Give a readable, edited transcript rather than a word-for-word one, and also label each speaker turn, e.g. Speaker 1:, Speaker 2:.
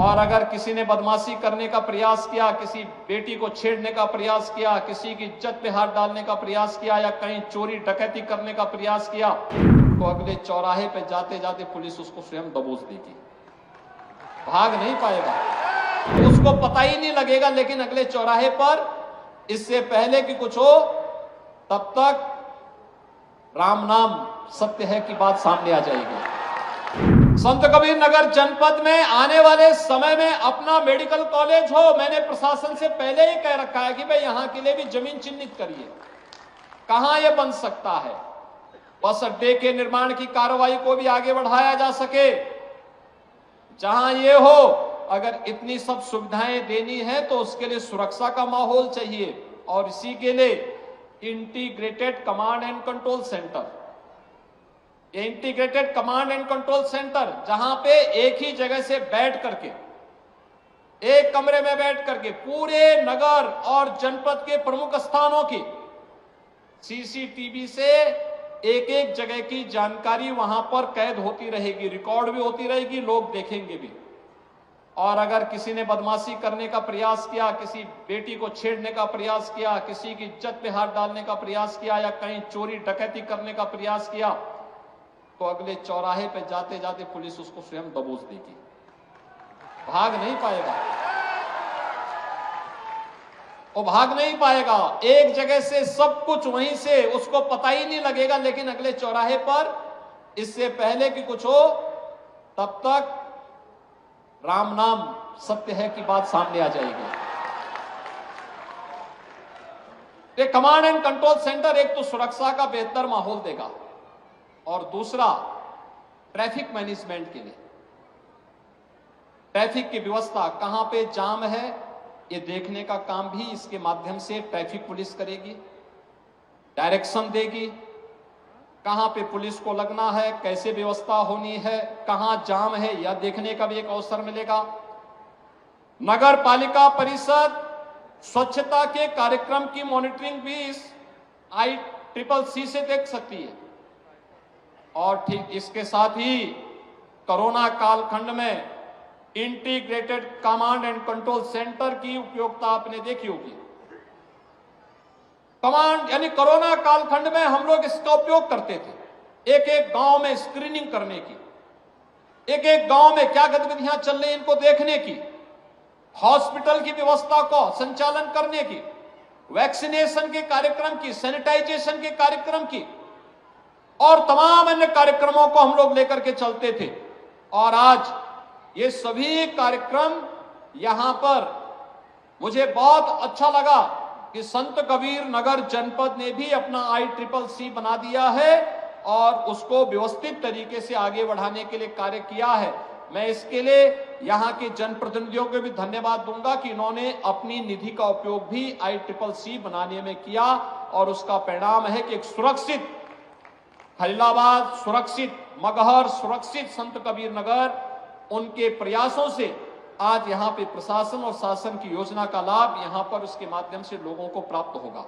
Speaker 1: और अगर किसी ने बदमाशी करने का प्रयास किया, किसी बेटी को छेड़ने का प्रयास किया, किसी की इज्जत पे हाथ डालने का प्रयास किया या कहीं चोरी डकैती करने का प्रयास किया, तो अगले चौराहे पे जाते जाते पुलिस उसको स्वयं दबोच देगी, भाग नहीं पाएगा, तो उसको पता ही नहीं लगेगा। लेकिन अगले चौराहे पर इससे पहले कि कुछ हो तब तक राम नाम सत्य है की बात सामने आ जाएगी। संत कबीर नगर जनपद में आने वाले समय में अपना मेडिकल कॉलेज हो, मैंने प्रशासन से पहले ही कह रखा है कि भाई यहां के लिए भी जमीन चिन्हित करिए, कहां यह बन सकता है। बस अड्डे के निर्माण की कार्रवाई को भी आगे बढ़ाया जा सके, जहां ये हो। अगर इतनी सब सुविधाएं देनी है तो उसके लिए सुरक्षा का माहौल चाहिए, और इसी के लिए integrated command and control centre, integrated command and control centre, जहां पे एक ही जगह से बैठ करके, एक कमरे में बैठ करके पूरे नगर और जनपद के प्रमुख स्थानों की सीसीटीवी से एक एक जगह की जानकारी वहां पर कैद होती रहेगी, रिकॉर्ड भी होती रहेगी, लोग देखेंगे भी। और अगर किसी ने बदमाशी करने का प्रयास किया, किसी बेटी को छेड़ने का प्रयास किया, किसी की इज्जत पे हाथ डालने का प्रयास किया या कहीं चोरी डकैती करने का प्रयास किया, तो अगले चौराहे पे जाते जाते पुलिस उसको स्वयं दबोच देगी, भाग नहीं पाएगा, वो भाग नहीं पाएगा। एक जगह से सब कुछ वहीं से, उसको पता ही नहीं लगेगा। लेकिन अगले चौराहे पर इससे पहले कि कुछ हो तब तक राम नाम सत्य है की बात सामने आ जाएगी। ये कमांड एंड कंट्रोल सेंटर एक तो सुरक्षा का बेहतर माहौल देगा, और दूसरा ट्रैफिक मैनेजमेंट के लिए, ट्रैफिक की व्यवस्था कहां पे जाम है ये देखने का काम भी इसके माध्यम से ट्रैफिक पुलिस करेगी, डायरेक्शन देगी, कहां पे पुलिस को लगना है, कैसे व्यवस्था होनी है, कहां जाम है यह देखने का भी एक अवसर मिलेगा। नगर पालिका परिषद स्वच्छता के कार्यक्रम की मॉनिटरिंग भी इस ICCC से देख सकती है। और ठीक इसके साथ ही कोरोना कालखंड में integrated command and control centre की उपयोगिता आपने देखी होगी। कमांड यानी कोरोना कालखंड में हम लोग इसका उपयोग करते थे, एक एक गांव में स्क्रीनिंग करने की, एक एक गांव में क्या गतिविधियां चल रही इनको देखने की, हॉस्पिटल की व्यवस्था को संचालन करने की, वैक्सीनेशन के कार्यक्रम की, सैनिटाइजेशन के कार्यक्रम की और तमाम अन्य कार्यक्रमों को हम लोग लेकर के चलते थे। और आज ये सभी कार्यक्रम यहां पर मुझे बहुत अच्छा लगा कि संत कबीर नगर जनपद ने भी अपना ICCC बना दिया है और उसको व्यवस्थित तरीके से आगे बढ़ाने के लिए कार्य किया है। मैं इसके लिए यहां के जनप्रतिनिधियों को भी धन्यवाद दूंगा कि इन्होंने अपनी निधि का उपयोग भी ICCC बनाने में किया, और उसका परिणाम है कि एक सुरक्षित खलीलाबाद, सुरक्षित मगहर, सुरक्षित संत कबीर नगर, उनके प्रयासों से आज यहां पे प्रशासन और शासन की योजना का लाभ यहां पर उसके माध्यम से लोगों को प्राप्त होगा।